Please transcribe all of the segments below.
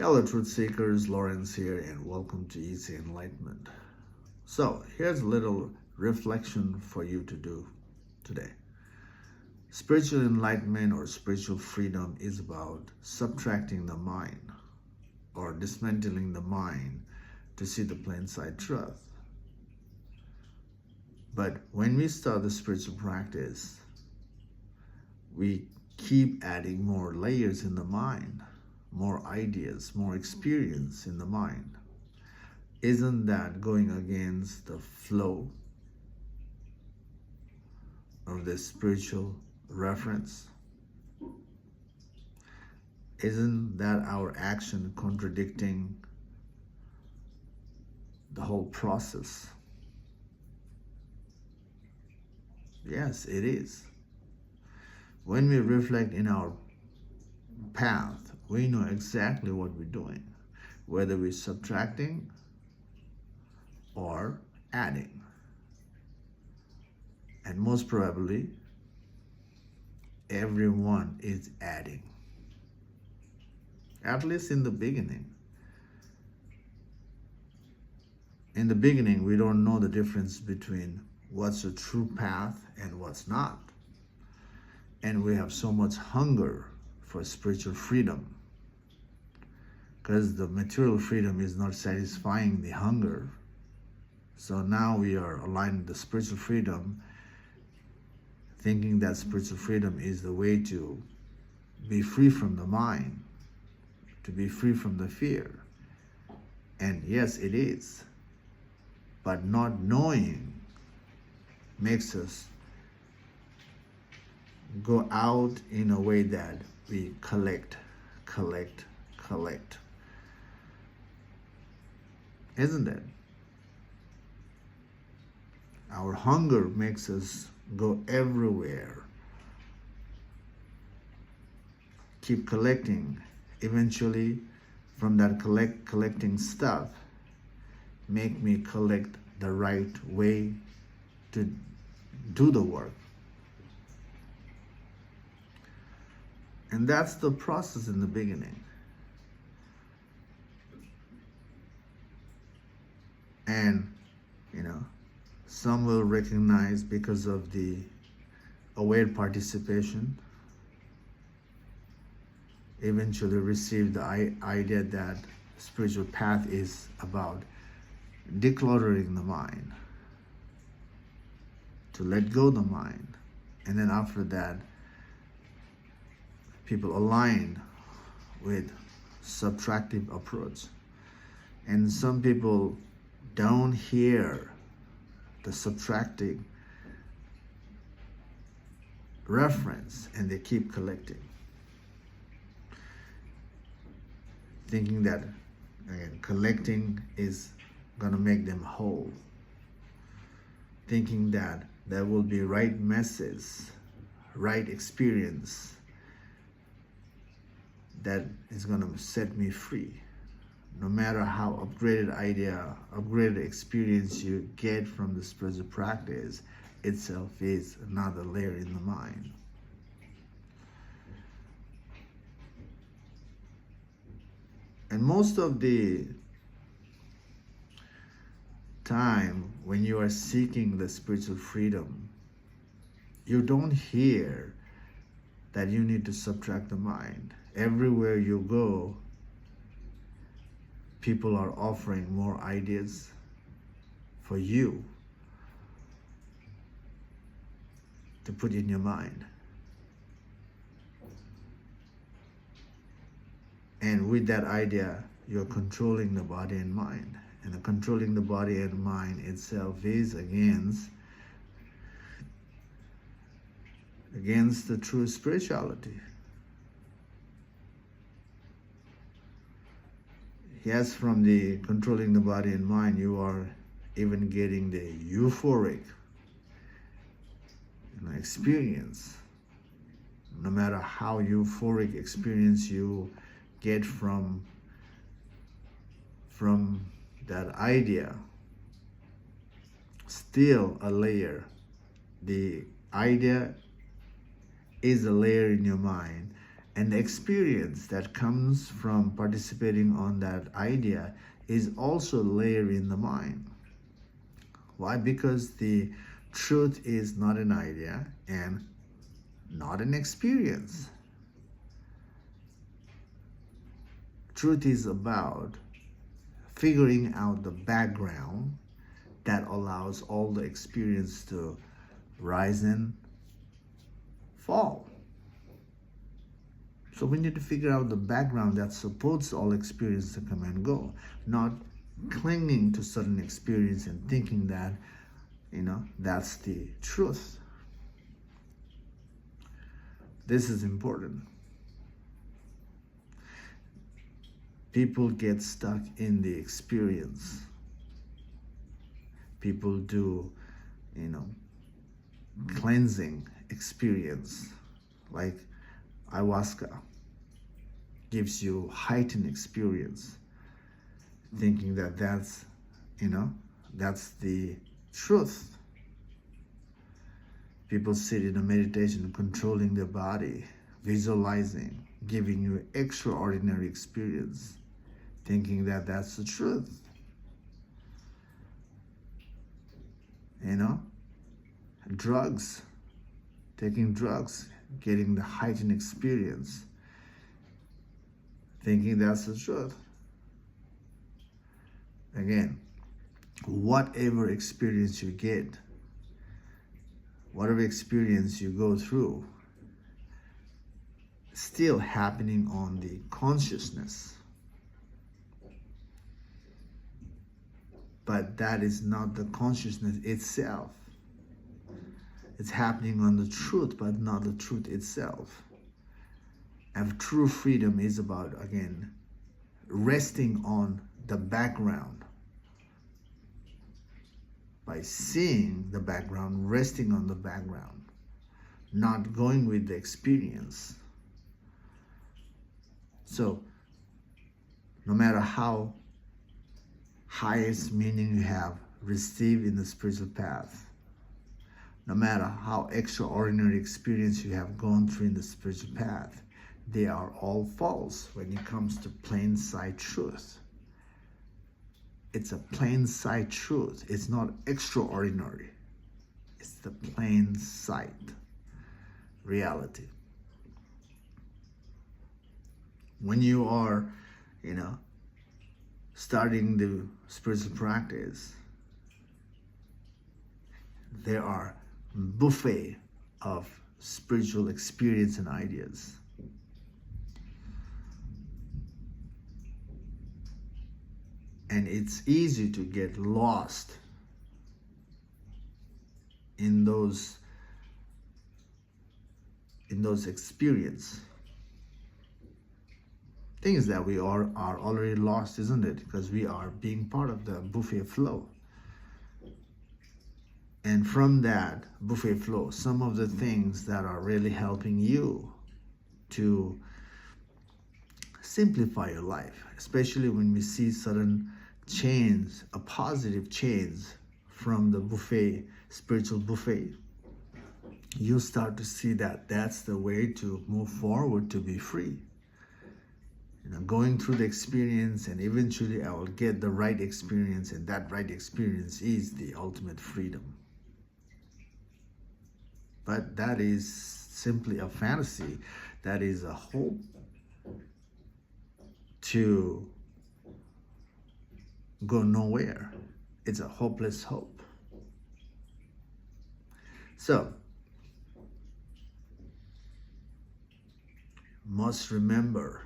Hello, Truth Seekers. Lawrence here, and welcome to Easy Enlightenment. So, here's a little reflection for you to do today. Spiritual enlightenment or spiritual freedom is about subtracting the mind or dismantling the mind to see the plain sight truth. But when we start the spiritual practice, we keep adding more layers in the mind, more ideas, more experience in the mind. Isn't that going against the flow of this spiritual reference? Isn't that our action contradicting the whole process? Yes, it is. When we reflect in our path, we know exactly what we're doing, whether we're subtracting or adding. And most probably, everyone is adding. At least in the beginning. In the beginning, we don't know the difference between what's a true path and what's not. And we have so much hunger for spiritual freedom because the material freedom is not satisfying the hunger. So now we are aligned with the spiritual freedom, thinking that spiritual freedom is the way to be free from the mind, to be free from the fear. And yes, it is. But not knowing makes us go out in a way that we collect. Isn't it? Our hunger makes us go everywhere. Keep collecting. Eventually, from that collecting stuff, make me collect the right way to do the work. And that's the process in the beginning. And, some will recognize because of the aware participation, eventually receive the idea that spiritual path is about decluttering the mind, to let go the mind. And then after that, people align with subtractive approach. And some people don't hear the subtracting reference and they keep collecting, thinking that again, collecting is going to make them whole, thinking that there will be right message, right experience that is going to set me free. No matter how upgraded idea, upgraded experience you get from the spiritual practice itself is another layer in the mind. And most of the time when you are seeking the spiritual freedom, you don't hear that you need to subtract the mind. Everywhere you go, people are offering more ideas for you to put in your mind. And with that idea, you're controlling the body and mind. And the controlling the body and mind itself is against the true spirituality. Yes, from the controlling the body and mind, you are even getting the euphoric experience. No matter how euphoric experience you get from that idea, still a layer. The idea is a layer in your mind, And the experience that comes from participating on that idea is also layered in the mind. Why? Because the truth is not an idea and not an experience. Truth is about figuring out the background that allows all the experience to rise and fall. So we need to figure out the background that supports all experience to come and go, not clinging to certain experience and thinking that, that's the truth. This is important. People get stuck in the experience. People do, cleansing experience, like ayahuasca gives you heightened experience, thinking that that's the truth. People sit in a meditation controlling their body, visualizing, giving you extraordinary experience, thinking that that's the truth. Drugs, taking drugs, getting the heightened experience, thinking that's the truth. Again, whatever experience you get, whatever experience you go through, still happening on the consciousness. But that is not the consciousness itself. It's happening on the truth, but not the truth itself. And true freedom is about, again, resting on the background. By seeing the background, resting on the background, not going with the experience. So, no matter how highest meaning you have received in the spiritual path, no matter how extraordinary experience you have gone through in the spiritual path, they are all false when it comes to plain sight truth. It's a plain sight truth. It's not extraordinary. It's the plain sight reality. When you are, starting the spiritual practice, there are buffet of spiritual experience and ideas. And it's easy to get lost in those experiences. Thing is that we are already lost, isn't it? Because we are being part of the buffet flow. And from that buffet flow, some of the things that are really helping you to simplify your life, especially when we see certain change, a positive change from the buffet, spiritual buffet, you start to see that that's the way to move forward to be free. Going through the experience, and eventually I will get the right experience, and that right experience is the ultimate freedom. But that is simply a fantasy. That is a hope to go nowhere. It's a hopeless hope. So, must remember,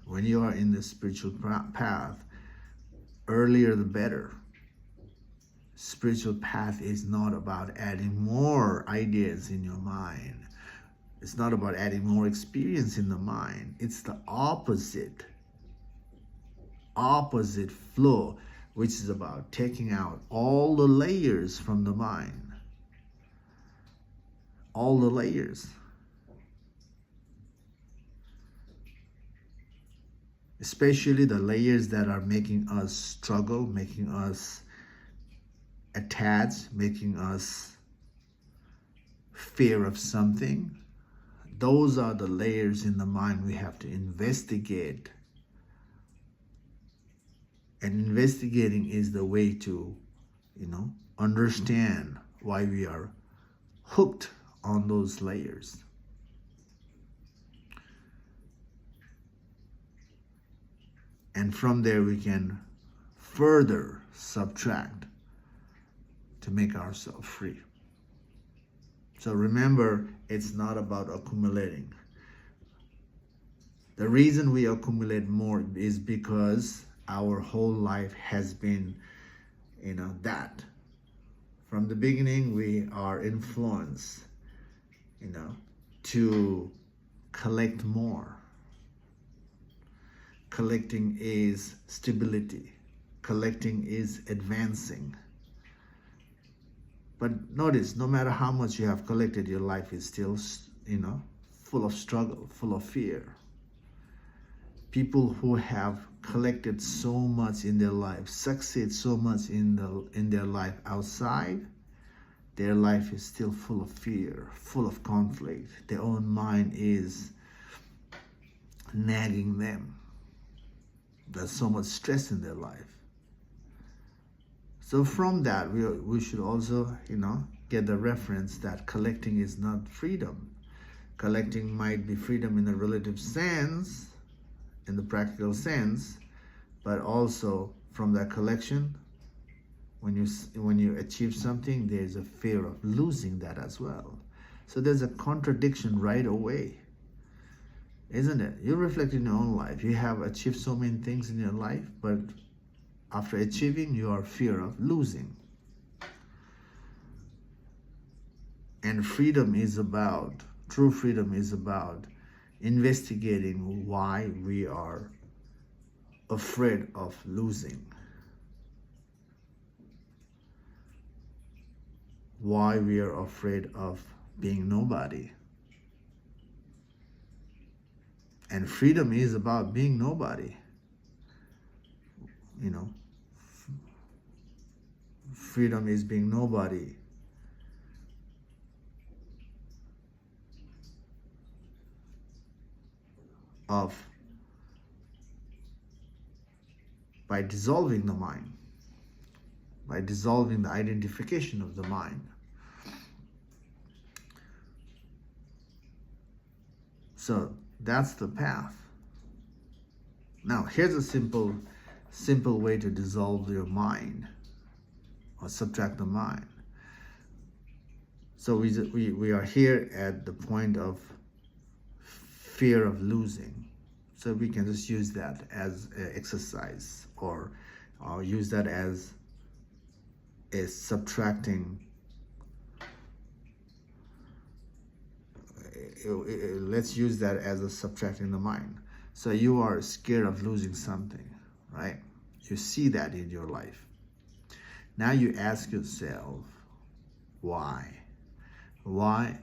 when you are in the spiritual path, earlier the better. Spiritual path is not about adding more ideas in your mind. It's not about adding more experience in the mind. It's the opposite flow, which is about taking out all the layers from the mind. All the layers. Especially the layers that are making us struggle, making us attached, making us fear of something. Those are the layers in the mind we have to investigate. And investigating is the way to, understand why we are hooked on those layers. And from there we can further subtract to make ourselves free. So remember, it's not about accumulating. The reason we accumulate more is because our whole life has been, that. From the beginning, we are influenced, to collect more. Collecting is stability. Collecting is advancing. But notice, no matter how much you have collected, your life is still, full of struggle, full of fear. People who have collected so much in their life, succeed so much in their life outside, their life is still full of fear, full of conflict. Their own mind is nagging them. There's so much stress in their life. So from that, we should also, get the reference that collecting is not freedom. Collecting might be freedom in a relative sense, in the practical sense, but also from that collection, when you achieve something, there's a fear of losing that as well. So there's a contradiction right away, isn't it? You reflect in your own life. You have achieved so many things in your life, but after achieving, you are fear of losing. And true freedom is about investigating why we are afraid of losing. Why we are afraid of being nobody. And freedom is about being nobody. Freedom is being nobody. By dissolving the mind, by dissolving the identification of the mind. So that's the path. Now here's a simple way to dissolve your mind or subtract the mind. So we are here at the point of fear of losing. So we can just use that as an exercise, or use that as a subtracting. Let's use that as a subtracting the mind. So you are scared of losing something, right? You see that in your life. Now you ask yourself, why? Why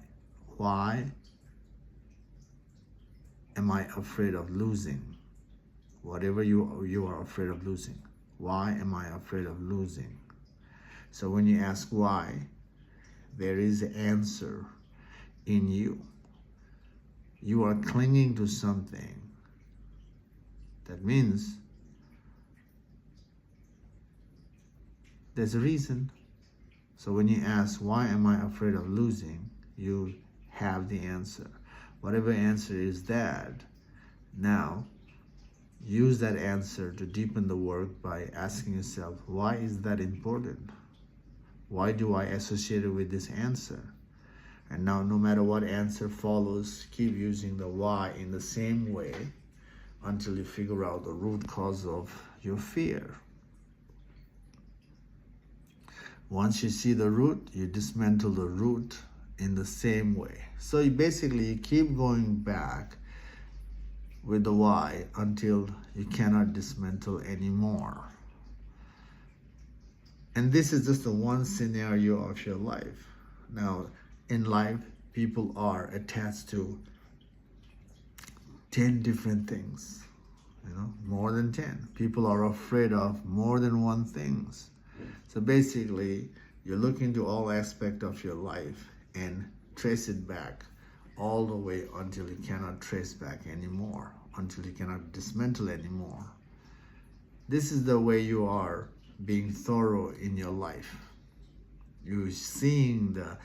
am I afraid of losing? Whatever you are afraid of losing. Why am I afraid of losing? So when you ask why, there is an answer in you. You are clinging to something. That means there's a reason. So when you ask, why am I afraid of losing? You have the answer. Whatever answer is that, now use that answer to deepen the work by asking yourself, why is that important? Why do I associate it with this answer? And now no matter what answer follows, keep using the why in the same way until you figure out the root cause of your fear. Once you see the root, you dismantle the root in the same way. So you basically keep going back with the why until you cannot dismantle anymore. And this is just the one scenario of your life. Now, in life, people are attached to 10 different things, more than 10. People are afraid of more than one things. So basically, you look into all aspects of your life and trace it back all the way until you cannot trace back anymore, until you cannot dismantle anymore. This is the way you are being thorough in your life. You're seeing the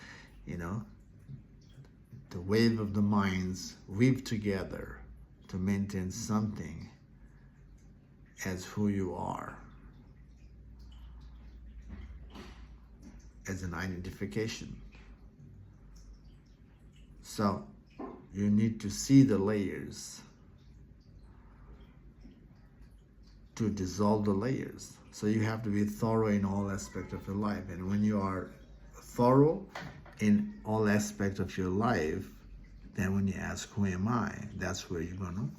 wave of the minds weave together to maintain something as who you are, as an identification. So you need to see the layers to dissolve the layers. So you have to be thorough in all aspects of your life. And when you are thorough in all aspects of your life, then when you ask, who am I? That's where you're gonna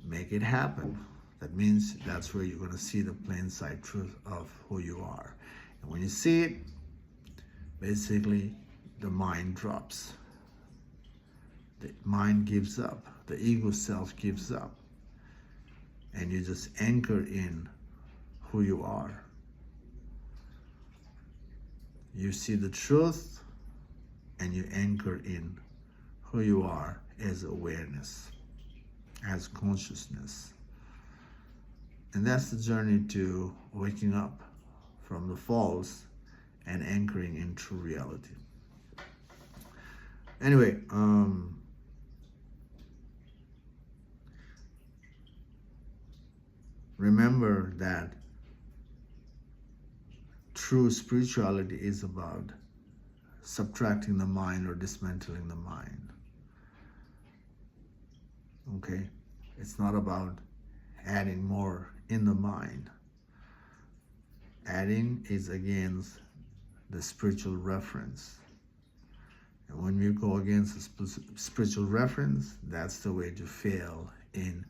make it happen. That means that's where you're gonna see the plain sight truth of who you are. And when you see it, basically the mind drops. The mind gives up. The ego self gives up. And you just anchor in who you are. You see the truth and you anchor in who you are as awareness, as consciousness. And that's the journey to waking up from the false and anchoring in true reality. Anyway, remember that true spirituality is about subtracting the mind or dismantling the mind. Okay? It's not about adding more in the mind. Adding is against the spiritual reference. And when you go against the spiritual reference, that's the way to fail in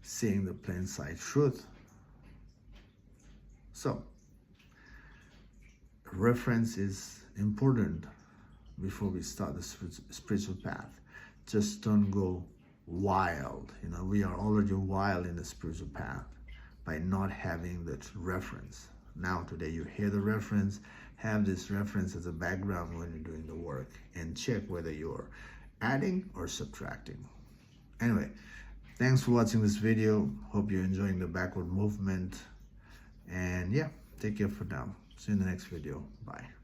seeing the plain sight truth. So, reference is important before we start the spiritual path. Just don't go wild. We are already wild in the spiritual path by not having that reference. Now today you hear the reference, have this reference as a background when you're doing the work, and check whether you're adding or subtracting. Anyway, thanks for watching this video. Hope you're enjoying the backward movement. And yeah, take care for now. See you in the next video. Bye.